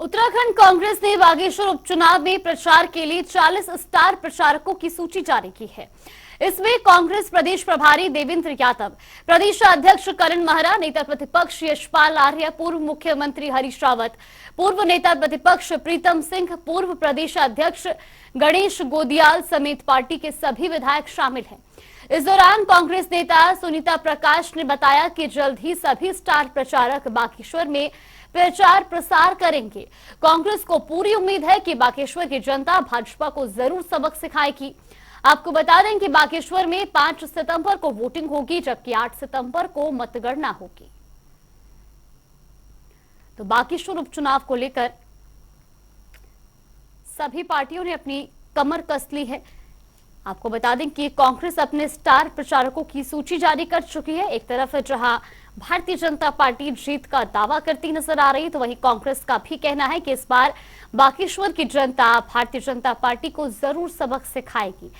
उत्तराखंड कांग्रेस ने बागेश्वर उपचुनाव में प्रचार के लिए 40 स्टार प्रचारकों की सूची जारी की है। इसमें कांग्रेस प्रदेश प्रभारी देवेंद्र यादव, प्रदेश अध्यक्ष करण महरा, नेता प्रतिपक्ष यशपाल आर्य, पूर्व मुख्यमंत्री हरीश रावत, पूर्व नेता प्रतिपक्ष प्रीतम सिंह, पूर्व प्रदेश अध्यक्ष गणेश गोदियाल समेत पार्टी के सभी विधायक शामिल हैं। इस दौरान कांग्रेस नेता सुनीता प्रकाश ने बताया कि जल्द ही सभी स्टार प्रचारक बागेश्वर में प्रचार प्रसार करेंगे। कांग्रेस को पूरी उम्मीद है कि बागेश्वर की जनता भाजपा को जरूर सबक सिखाएगी। आपको बता दें कि बागेश्वर में 5 सितंबर को वोटिंग होगी, जबकि 8 सितंबर को मतगणना होगी। तो बागेश्वर उपचुनाव को लेकर सभी पार्टियों ने अपनी कमर कस ली है। आपको बता दें कि कांग्रेस अपने स्टार प्रचारकों की सूची जारी कर चुकी है। एक तरफ जहां भारतीय जनता पार्टी जीत का दावा करती नजर आ रही है, तो वहीं कांग्रेस का भी कहना है कि इस बार बागेश्वर की जनता भारतीय जनता पार्टी को जरूर सबक सिखाएगी।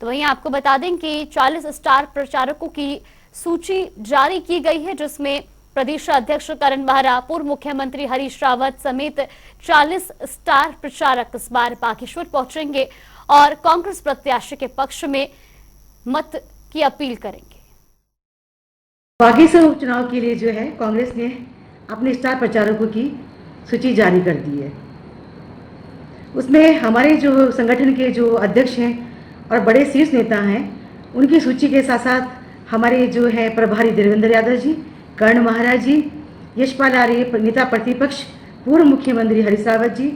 तो वहीं आपको बता दें कि 40 स्टार प्रचारकों की सूची जारी की गई है, जिसमें प्रदेश अध्यक्ष करण महरा, पूर्व मुख्यमंत्री हरीश रावत समेत 40 स्टार प्रचारक इस बार बागेश्वर पहुंचेंगे और कांग्रेस प्रत्याशी के पक्ष में मत की अपील करेंगे। बागेश्वर उपचुनाव के लिए जो है कांग्रेस ने अपने स्टार प्रचारकों की सूची जारी कर दी है। उसमें हमारे जो संगठन के जो अध्यक्ष हैं और बड़े शीर्ष नेता हैं, उनकी सूची के साथ साथ हमारे जो है प्रभारी देवेंद्र यादव जी, कर्ण महरा जी, यशपाल आर्य, नेता प्रतिपक्ष पूर्व मुख्यमंत्री हरीश रावत जी,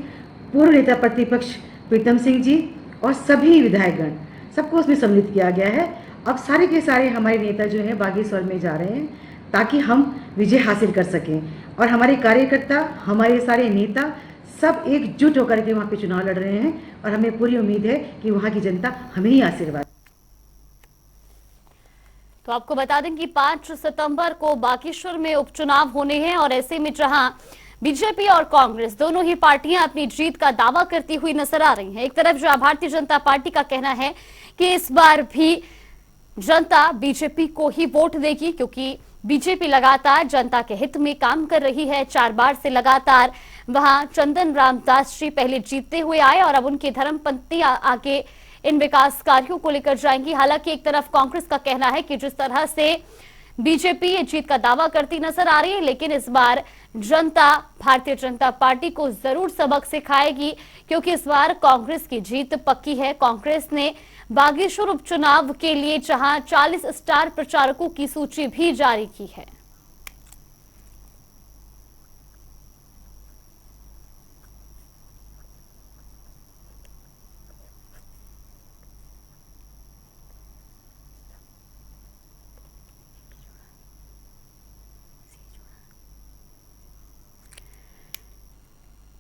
पूर्व नेता प्रतिपक्ष प्रीतम सिंह जी और सभी विधायकगण, सबको उसमें सम्मिलित किया गया है। अब सारे के सारे हमारे नेता जो हैं बागेश्वर में जा रहे हैं ताकि हम विजय हासिल कर सकें और हमारे कार्यकर्ता, हमारे सारे नेता सब एकजुट होकर के वहाँ पे चुनाव लड़ रहे हैं और हमें पूरी उम्मीद है कि वहाँ की जनता हमें ही आशीर्वाद। तो आपको बता दें कि 5 सितंबर को बागेश्वर में उपचुनाव होने हैं और ऐसे में जहां बीजेपी और कांग्रेस दोनों ही पार्टियां अपनी जीत का दावा करती हुई नजर आ रही हैं। एक तरफ जो भारतीय जनता पार्टी का कहना है कि इस बार भी जनता बीजेपी को ही वोट देगी, क्योंकि बीजेपी लगातार जनता के हित में काम कर रही है। 4 बार से लगातार वहां चंदन रामदास जी पहले जीतते हुए आए और अब उनकी धर्मपत्नी आगे इन विकास कार्यों को लेकर जाएंगी। हालांकि एक तरफ कांग्रेस का कहना है कि जिस तरह से बीजेपी ये जीत का दावा करती नजर आ रही है, लेकिन इस बार जनता भारतीय जनता पार्टी को जरूर सबक सिखाएगी, क्योंकि इस बार कांग्रेस की जीत पक्की है। कांग्रेस ने बागेश्वर उपचुनाव के लिए जहां 40 स्टार प्रचारकों की सूची भी जारी की है।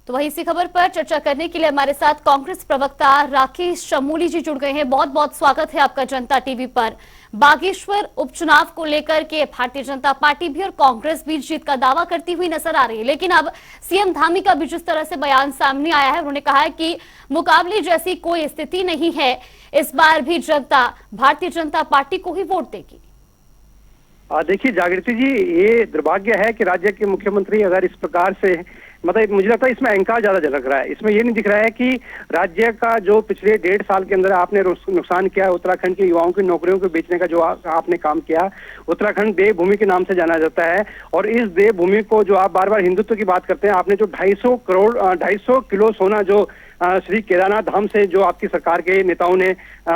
तो वही इसी खबर पर चर्चा करने के लिए हमारे साथ कांग्रेस प्रवक्ता राकेश शमूली जी जुड़ गए हैं। बहुत बहुत स्वागत है आपका जनता टीवी पर। बागेश्वर उपचुनाव को लेकर के भारतीय जनता पार्टी भी और कांग्रेस भी जीत का दावा करती हुई नजर आ रही है, लेकिन अब सीएम धामी का भी जिस तरह से बयान सामने आया है, उन्होंने कहा है कि मुकाबले जैसी कोई स्थिति नहीं है, इस बार भी जनता भारतीय जनता पार्टी को ही वोट देगी। देखिए जागृति जी, ये दुर्भाग्य है कि राज्य के मुख्यमंत्री अगर इस प्रकार से, मतलब मुझे लगता है इसमें अहंकार ज्यादा झलक रहा है। इसमें ये नहीं दिख रहा है कि राज्य का जो पिछले 1.5 साल के अंदर आपने नुकसान किया, उत्तराखंड के युवाओं की नौकरियों को बेचने का जो आपने काम किया। उत्तराखंड देवभूमि के नाम से जाना जाता है और इस देवभूमि को जो आप बार बार हिंदुत्व की बात करते हैं, आपने जो 250 किलो सोना जो श्री केदारनाथ धाम से जो आपकी सरकार के नेताओं ने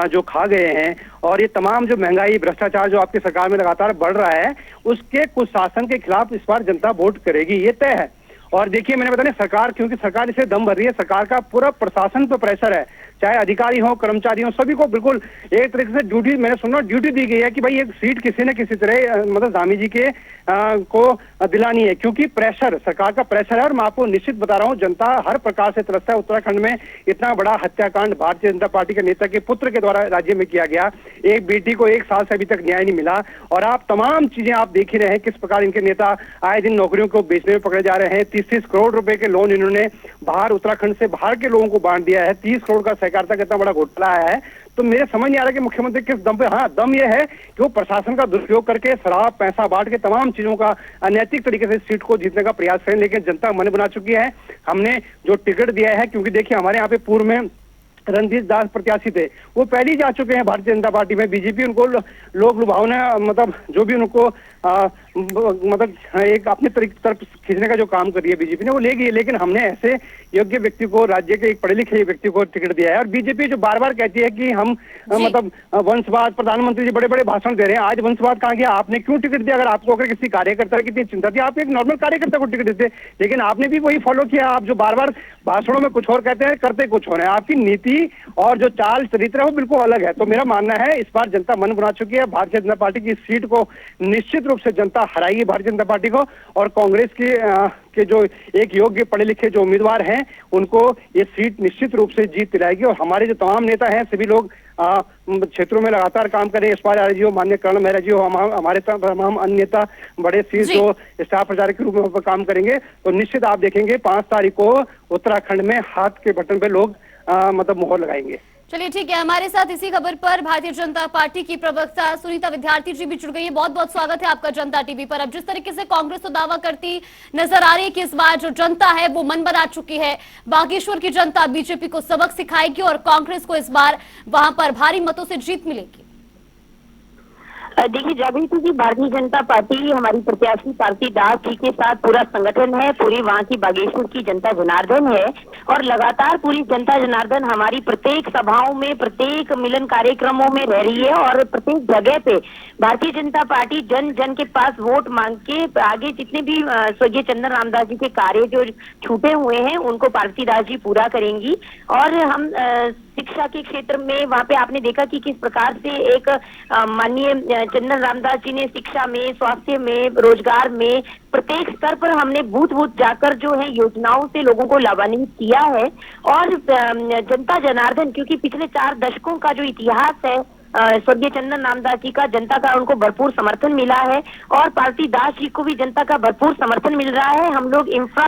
जो खा गए हैं, और ये तमाम जो महंगाई, भ्रष्टाचार जो आपकी सरकार में लगातार बढ़ रहा है, उसके कुछ शासन के खिलाफ इस बार जनता वोट करेगी, ये तय है। और देखिए, मैंने बताया सरकार, क्योंकि सरकार इसे दम भर रही है, सरकार का पूरा प्रशासन पर प्रेशर है, चाहे अधिकारी हो, कर्मचारी हो, सभी को बिल्कुल एक तरीके से ड्यूटी, मैंने सुना ड्यूटी दी गई है कि भाई एक सीट किसी न किसी तरह मतलब धामी जी के को दिलानी है, क्योंकि प्रेशर, सरकार का प्रेशर है। और मैं आपको निश्चित बता रहा हूँ, जनता हर प्रकार से त्रस्त है। उत्तराखंड में इतना बड़ा हत्याकांड भारतीय जनता पार्टी के नेता के पुत्र के द्वारा राज्य में किया गया, एक बेटी को 1 साल से अभी तक न्याय नहीं मिला, और आप तमाम चीजें आप देख ही रहे हैं किस प्रकार इनके नेता आए दिन नौकरियों को बेचने में पकड़े जा रहे हैं। 30-30 करोड़ रुपए के लोन इन्होंने बाहर उत्तराखंड से बाहर के लोगों को बांट दिया है। 30 करोड़ का सहकारिता का इतना बड़ा घोटाला आया है। तो मेरे समझ नहीं आ रहा कि मुख्यमंत्री किस दम पे, हाँ दम ये है कि वो प्रशासन का दुरुपयोग करके शराब पैसा बांट के तमाम चीजों का अनैतिक तरीके से सीट को जीतने का प्रयास करें, लेकिन जनता मन बना चुकी है। हमने जो टिकट दिया है, क्योंकि देखिए हमारे यहाँ पे पूर्व में रणजीत दास प्रत्याशी थे, वो पहले ही जा चुके हैं भारतीय जनता पार्टी में। बीजेपी उनको लोग लुभावना, मतलब जो भी उनको मतलब एक अपने तरफ खींचने का जो काम कर रही है बीजेपी ने, वो ले गई है। लेकिन हमने ऐसे योग्य व्यक्ति को, राज्य के एक पढ़े लिखे व्यक्ति को टिकट दिया है। और बीजेपी जो बार बार कहती है कि हम मतलब वंशवाद, प्रधानमंत्री जी बड़े बड़े भाषण दे रहे हैं, आज वंशवाद कहाँ गया? आपने क्यों टिकट दिया? अगर आपको अगर किसी कार्यकर्ता की इतनी चिंता थी, आप एक नॉर्मल कार्यकर्ता को टिकट देते, लेकिन आपने भी वही फॉलो किया। आप जो बार बार भाषणों में कुछ और कहते हैं, करते कुछ और है। आपकी नीति और जो चाल चरित्र है वो बिल्कुल अलग है। तो मेरा मानना है इस बार जनता मन बना चुकी है। भारतीय जनता पार्टी की सीट को निश्चित रूप से जनता हराएगी, भारतीय जनता पार्टी को, और कांग्रेस के जो एक योग्य पढ़े लिखे जो उम्मीदवार हैं उनको ये सीट निश्चित रूप से जीत दिलाएगी। और हमारे जो तमाम नेता हैं सभी लोग क्षेत्रों में लगातार काम करें। यशपाल यादव जी हो, माननीय कर्ण मेहरा जी हो, हमारे तमाम अन्य नेता बड़े शीर्ष जो स्टार प्रचारक के रूप में काम करेंगे। तो निश्चित आप देखेंगे 5 तारीख को उत्तराखंड में हाथ के बटन पे लोग मतलब मोहर लगाएंगे। चलिए ठीक है, हमारे साथ इसी खबर पर भारतीय जनता पार्टी की प्रवक्ता सुनीता विद्यार्थी जी भी जुड़ गई है। बहुत बहुत स्वागत है आपका जनता टीवी पर। अब जिस तरीके से कांग्रेस तो दावा करती नजर आ रही है कि इस बार जो जनता है वो मन बना चुकी है, बागेश्वर की जनता बीजेपी को सबक सिखाएगी और कांग्रेस को इस बार वहां पर भारी मतों से जीत मिलेगी। देखिए जागृति जी, भारतीय जनता पार्टी हमारी प्रत्याशी पार्टी दास जी के साथ पूरा संगठन है, पूरी वहाँ की बागेश्वर की जनता जनार्दन है और लगातार पूरी जनता जनार्दन हमारी प्रत्येक सभाओं में, प्रत्येक मिलन कार्यक्रमों में रह रही है और प्रत्येक जगह पे भारतीय जनता पार्टी जन जन के पास वोट मांग के आगे जितने भी स्वर्गीय चंदन रामदास जी के कार्य जो छूटे हुए हैं उनको पार्टी दास जी पूरा करेंगी। और हम शिक्षा के क्षेत्र में वहाँ पे आपने देखा कि किस प्रकार से एक माननीय चंदन रामदास जी ने शिक्षा में, स्वास्थ्य में, रोजगार में प्रत्येक स्तर पर हमने बूथ बूथ जाकर जो है योजनाओं से लोगों को लाभान्वित किया है। और जनता जनार्दन, क्योंकि पिछले 4 दशकों का जो इतिहास है स्वर्गीय चंदन रामदास जी का, जनता का उनको भरपूर समर्थन मिला है और पार्टी दास जी को भी जनता का भरपूर समर्थन मिल रहा है। हम लोग इंफ्रा,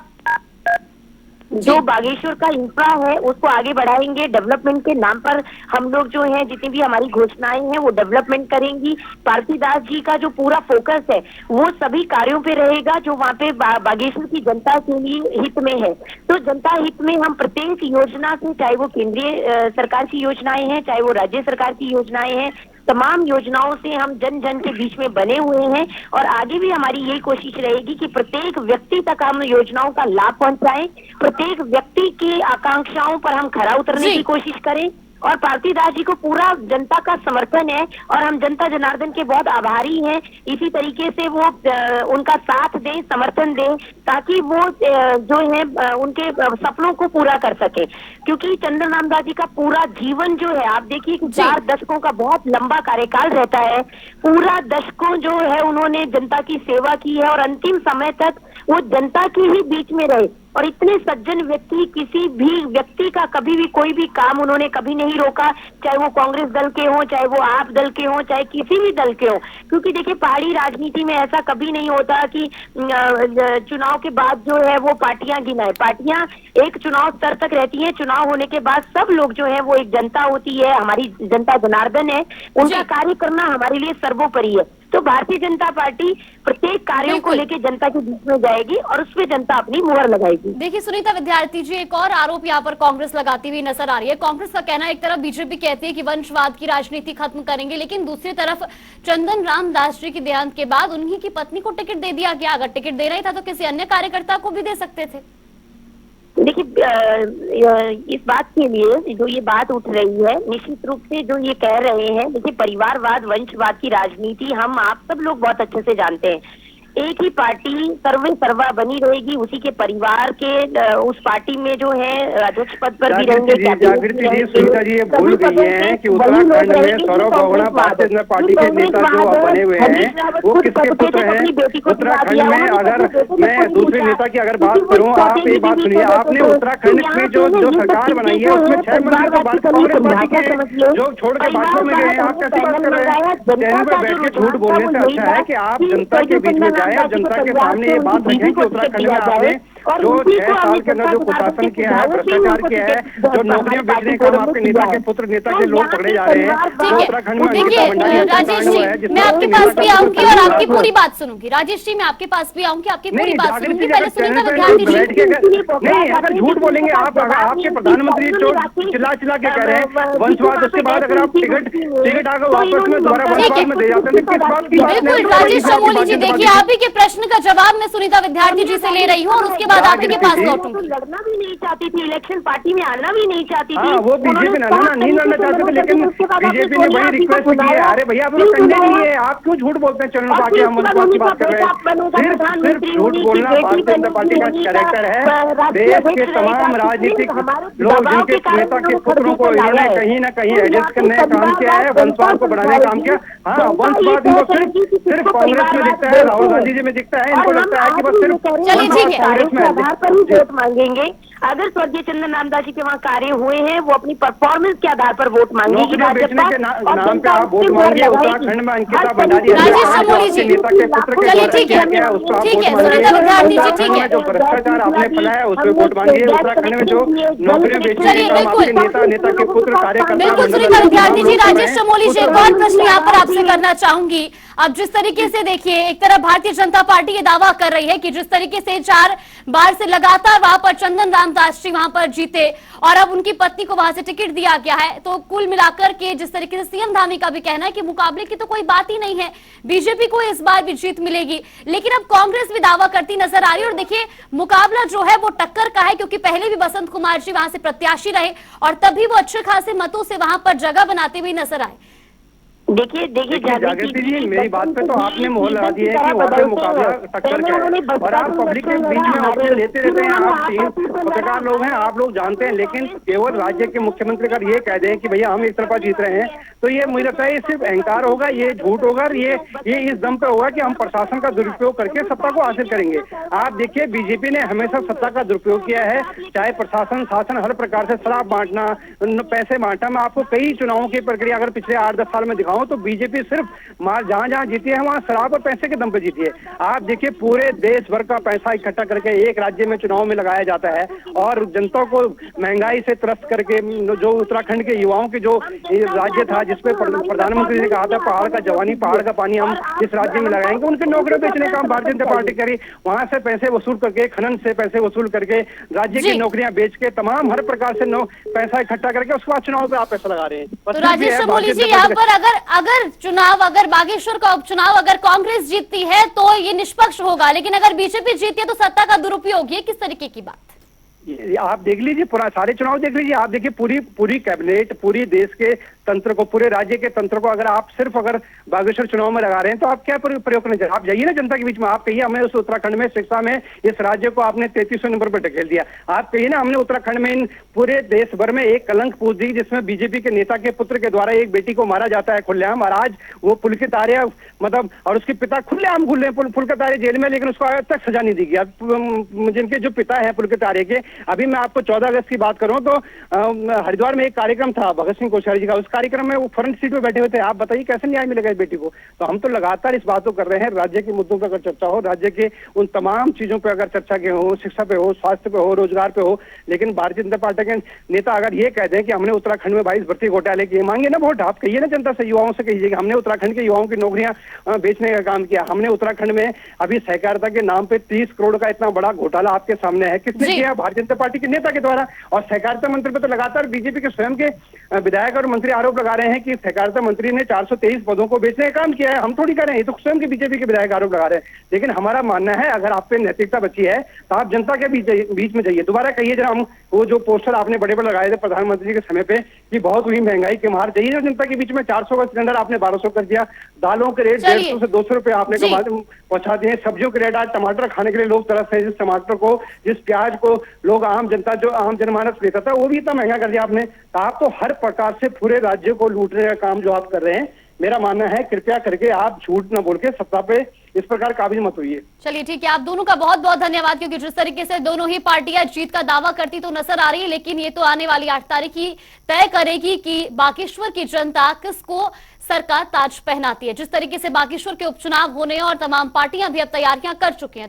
जो बागेश्वर का इंफ्रा है उसको आगे बढ़ाएंगे। डेवलपमेंट के नाम पर हम लोग जो है जितनी भी हमारी घोषणाएं हैं वो डेवलपमेंट करेंगी। पार्टी दास जी का जो पूरा फोकस है वो सभी कार्यों पे रहेगा जो वहाँ पे बागेश्वर की जनता के लिए हित में है। तो जनता हित में हम प्रत्येक योजना से, चाहे वो केंद्रीय सरकार की योजनाएं हैं, चाहे वो राज्य सरकार की योजनाएं हैं, तमाम योजनाओं से हम जन जन के बीच में बने हुए हैं और आगे भी हमारी यही कोशिश रहेगी कि प्रत्येक व्यक्ति तक हम योजनाओं का लाभ पहुंचाएं, प्रत्येक व्यक्ति की आकांक्षाओं पर हम खरा उतरने की कोशिश करें। और पार्टी दास जी को पूरा जनता का समर्थन है और हम जनता जनार्दन के बहुत आभारी हैं। इसी तरीके से वो उनका साथ दें, समर्थन दें, ताकि वो जो है उनके सपनों को पूरा कर सके। क्योंकि चंदन रामदास जी का पूरा जीवन जो है, आप देखिए कि 4 दशकों का बहुत लंबा कार्यकाल रहता है। पूरा दशकों जो है उन्होंने जनता की सेवा की है और अंतिम समय तक वो जनता के ही बीच में रहे। और इतने सज्जन व्यक्ति, किसी भी व्यक्ति का कभी भी कोई भी काम उन्होंने कभी नहीं रोका, चाहे वो कांग्रेस दल के हों, चाहे वो आप दल के हों, चाहे किसी भी दल के हों। क्योंकि देखिए पहाड़ी राजनीति में ऐसा कभी नहीं होता कि चुनाव के बाद जो है वो पार्टियां गिनाए। पार्टियां एक चुनाव स्तर तक रहती हैं, चुनाव होने के बाद सब लोग जो है वो एक जनता होती है, हमारी जनता जनार्दन है, उनका कार्य करना हमारे लिए सर्वोपरि है। तो भारतीय जनता पार्टी प्रत्येक कार्यों को लेकर जनता के बीच में जाएगी और उसमें जनता अपनी मुहर लगाएगी। देखिए सुनीता विद्यार्थी जी, एक और आरोप यहाँ पर कांग्रेस लगाती हुई नजर आ रही है। कांग्रेस का कहना, एक तरफ बीजेपी कहती है कि वंशवाद की राजनीति खत्म करेंगे, लेकिन दूसरी तरफ चंदन रामदास जी के देहांत के बाद उन्हीं की पत्नी को टिकट दे दिया गया। अगर टिकट देना ही था तो किसी अन्य कार्यकर्ता को भी दे सकते थे। देखिए इस बात के लिए जो ये बात उठ रही है, निश्चित रूप से जो ये कह रहे हैं, देखिए परिवारवाद, वंशवाद की राजनीति हम आप सब लोग बहुत अच्छे से जानते हैं। एक ही पार्टी सर्वे सर्वा बनी रहेगी, उसी के परिवार के उस पार्टी में जो है अध्यक्ष पद पर भी रहेंगे। जागृति जी, सुनीता जी ये भूल गई हैं कि उत्तराखंड में सौरभ गौड़ा भारतीय जनता पार्टी के नेता जो बने हुए हैं वो किसके पुत्र हैं? उत्तराखंड में अगर मैं दूसरे नेता की अगर बात करूं, आप एक बात सुनिए, आपने उत्तराखंड में जो सरकार बनाई है उसमें 6 मंत्री तो कांग्रेस पार्टी के जो छोड़ के भाजपा में गए हैं। आप कैसी बात कर रहे हैं? चैनल पर बैठ के झूठ बोलने से अच्छा है कि आप जनता के बीच में जाए और जनता के सामने ये बात रखें कि उत्तराखंड में आपने और जो उसी 6 को साल हमने के अंदर जो जनता कुशासन जनार्दन किया है, भ्रष्टाचार किया है, जो नौकरियां बेचने का काम आपके नेता के पुत्र नेता के लोग पकड़े जा रहे हैं, ठीक है, उत्तराखंड में देखिए राजेश जी, मैं आपके पास भी आऊंगी और आपकी पूरी बात सुनूंगी। राजेश जी, मैं आपके पास भी आऊंगी, आपकी पूरी बात सुनूंगी। पहले सुनीता विद्यार्थी जी, नहीं, अगर झूठ बोलेंगे आप, अगर आपके प्रधानमंत्री चिल्ला चिल्ला के कह रहे हैं वंशवाद, उसके बाद अगर आप टिकट आकर वापस में दोबारा वंशवाद में दे जाते हैं, किस बात की बात? बिल्कुल राजेश चमोली जी, देखिए आप ही के प्रश्न का जवाब मैं सुनीता विद्यार्थी जी से ले रही हूँ और उसके बाद आप ही के पास लौटूंगी। लड़ना भी नहीं चाहती थी, इलेक्शन पार्टी में आना भी नहीं चाहती थी। हाँ, वो बीजेपी नहीं लड़ना चाहते थे, लेकिन बीजेपी ने वही रिक्वेस्ट की है। अरे भैया, आप लोग कंडे नहीं है, आप क्यों झूठ बोलते हैं चैनल पर आके? हम वंशवाद की बात कर रहे हैं। सिर्फ झूठ बोलना भारतीय जनता पार्टी का कैरेक्टर है। देश के तमाम राजनीतिक लोग जिनके नेता के पुत्रों को इन्होंने कहीं ना कहीं एडजस्ट करने का काम किया है, वंशवाद को बढ़ाने का काम किया। हाँ, वंशवाद इनको सिर्फ कांग्रेस में दिखता है, राहुल गांधी जी में दिखता है। इनको लगता है कि बस सिर्फ कांग्रेस में आधार पर ही वोट मांगेंगे। अगर स्वर्गीय चंदन रामदास जी के वहाँ कार्य हुए हैं, वो अपनी परफॉर्मेंस के आधार पर वोट मांगेगी। नौकरियां बेचने के नाम पे आप वोट मांगिए। उत्तराखंड में अंकिता भंडारी राजेश चमोली जी, नेता के पुत्र के द्वारा किया गया, उसको आप वोट मांगिए। उत्तराखंड में जो भ्रष्टाचार आपने फैलाया उस पर वोट मांगिए। उत्तराखंड में जो नौकरियां बेचने के काम आपके नेता के पुत्र कार्यकर्ता, बिल्कुल सुनीता विद्यार्थी जी, राजेश चमोली जी, एक और प्रश्न यहाँ पर आपसे करना चाहूंगी। अब जिस तरीके से देखिए, एक तरफ भारतीय जनता पार्टी ये दावा कर रही है कि जिस तरीके से 4 बार से लगातार वहां पर चंदन रामदास जी वहां पर जीते और अब उनकी पत्नी को वहां से टिकट दिया गया है, तो कुल मिलाकर के जिस तरीके से सीएम धामी का भी कहना है कि मुकाबले की तो कोई बात ही नहीं है, बीजेपी को इस बार भी जीत मिलेगी। लेकिन अब कांग्रेस भी दावा करती नजर आ रही है और देखिए मुकाबला जो है वो टक्कर का है, क्योंकि पहले भी बसंत कुमार जी वहां से प्रत्याशी रहे और तभी वो अच्छे खासे मतों से वहां पर जगह बनाते हुए नजर आए। देखिए जागृति जी, मेरी बात पे तो आपने मोहर लगा दी है कि वहाँ पे मुकाबला टक्कर का है और आप पब्लिक के बीच में ऑप्शन लेते रहते हैं। आप 3 पत्रकार लोग हैं, आप लोग जानते हैं, लेकिन केवल राज्य के मुख्यमंत्री अगर ये कह दें कि भैया हम एक तरफा जीत रहे हैं, तो ये मुझे लगता है ये सिर्फ अहंकार होगा, ये झूठ होगा, ये इस दम पे होगा कि हम प्रशासन का दुरुपयोग करके सत्ता को हासिल करेंगे। आप देखिए, बीजेपी ने हमेशा सत्ता का दुरुपयोग किया है, चाहे प्रशासन शासन हर प्रकार से शराब बांटना, पैसे बांटना। मैं आपको कई चुनावों की प्रक्रिया अगर पिछले 8-10 साल में दिखाऊं तो बीजेपी सिर्फ जहां जीती है वहां शराब और पैसे के दम पे जीती है। आप देखिए, पूरे देश भर का पैसा इकट्ठा करके एक राज्य में चुनाव में लगाया जाता है और जनता को महंगाई से त्रस्त करके, जो उत्तराखंड के युवाओं की जो राज्य था जिसपे प्रधानमंत्री ने कहा था पहाड़ का जवानी पहाड़ का पानी हम इस राज्य में लगाएंगे, उनके नौकरियां बेचने का भारतीय जनता पार्टी करी। वहां से पैसे वसूल करके, खनन से पैसे वसूल करके, राज्य की नौकरियां बेच के, तमाम हर प्रकार से पैसा इकट्ठा करके उसके बाद चुनाव पे आप पैसा लगा रहे हैं। तो राजेश चमोली जी, यहाँ पर अगर बागेश्वर का उपचुनाव अगर कांग्रेस जीतती है तो ये निष्पक्ष होगा, लेकिन अगर बीजेपी जीतती है तो सत्ता का दुरुपयोग, ये किस तरीके की बात? आप देख लीजिए, पूरा सारे चुनाव देख लीजिए। आप देखिए पूरी कैबिनेट, पूरी देश के तंत्र को, पूरे राज्य के तंत्र को अगर बागेश्वर चुनाव में लगा रहे हैं तो आप क्या प्रयोग करने चाहिए? आप जाइए ना जनता के बीच में, आप कहिए हमने उस उत्तराखंड में शिक्षा में इस राज्य को आपने 3300 नंबर पर ढकेल दिया। आप कहिए ना हमने उत्तराखंड में इन पूरे देश भर में एक कलंक पूछ दी जिसमें बीजेपी के नेता के पुत्र के द्वारा एक बेटी को मारा जाता है खुलेआम, और आज वो पुलकित आर्य मतलब और उसके पिता खुलेआम घूल रहे हैं, पुलकित आर्य जेल में, लेकिन उसको आज तक सजा नहीं दी गई। जिनके जो पिता है पुलकित आर्य के, अभी मैं आपको 14 अगस्त की बात करूं तो हरिद्वार में एक कार्यक्रम था भगत सिंह कोश्यारी जी का, उस कार्यक्रम में वो फ्रंट सीट पे बैठे हुए थे। आप बताइए कैसे न्याय मिलेगा इस बेटी को? तो हम तो लगातार इस बात को कर रहे हैं, राज्य के मुद्दों पर अगर चर्चा हो, राज्य के उन तमाम चीजों पर अगर चर्चा के हो, शिक्षा पे हो, स्वास्थ्य पे हो, रोजगार पे हो, लेकिन भारतीय जनता पार्टी के नेता अगर ये कह दें कि हमने उत्तराखंड में 22 भर्ती घोटाले किए, मांगे ना वोट, आप कहिए ना जनता से, युवाओं से कहिए कि हमने उत्तराखंड के युवाओं की नौकरियां बेचने का काम किया, हमने उत्तराखंड में अभी सहकारिता के नाम पे 30 करोड़ का इतना बड़ा घोटाला आपके सामने है, किसने किया? भारतीय जनता पार्टी के नेता के द्वारा। और सहकारिता मंत्री पे तो लगातार बीजेपी के स्वयं के विधायक और मंत्री आरोप लगा रहे हैं कि सहकारिता मंत्री ने 423 पदों को बेचने का काम किया है। हम थोड़ी कर रहे हैं, ये तो स्वयं के बीजेपी के विधायक आरोप लगा रहे हैं। लेकिन हमारा मानना है अगर आप पे नैतिकता बची है तो आप जनता के बीच में जाइए। दोबारा कहिए जरा, हम वो जो पोस्टर आपने बड़े बड़े लगाए थे प्रधानमंत्री के समय पे कि बहुत हुई महंगाई के मार, जाइए ना जनता के बीच में। 400 का सिलेंडर आपने 1200 कर दिया, दालों के रेट 150 से 200 रुपए आपने पहुंचा दिए, सब्जियों के रेट, आज टमाटर खाने के लिए लोग तरस रहे हैं, जिस टमाटर को, जिस प्याज को लोग आम जनता, जो आम जनमानस लेता था, वो भी इतना महंगा कर दिया आपने। तो आप तो हर प्रकार से पूरे राज्य को लूटने का काम जो आप कर रहे हैं, मेरा मानना है कृपया करके आप झूठ न बोल के सत्ता पे इस प्रकार काबिज मत होइए। चलिए ठीक है, आप दोनों का बहुत बहुत धन्यवाद, क्योंकि जिस तरीके से दोनों ही पार्टियां जीत का दावा करती तो नजर आ रही है, लेकिन ये तो आने वाली 8 तारीख ही तय करेगी कि बागेश्वर की जनता किसको सरकार ताज पहनाती है। जिस तरीके से बागेश्वर के उपचुनाव होने और तमाम पार्टियां भी अब तैयारियां कर चुकी हैं।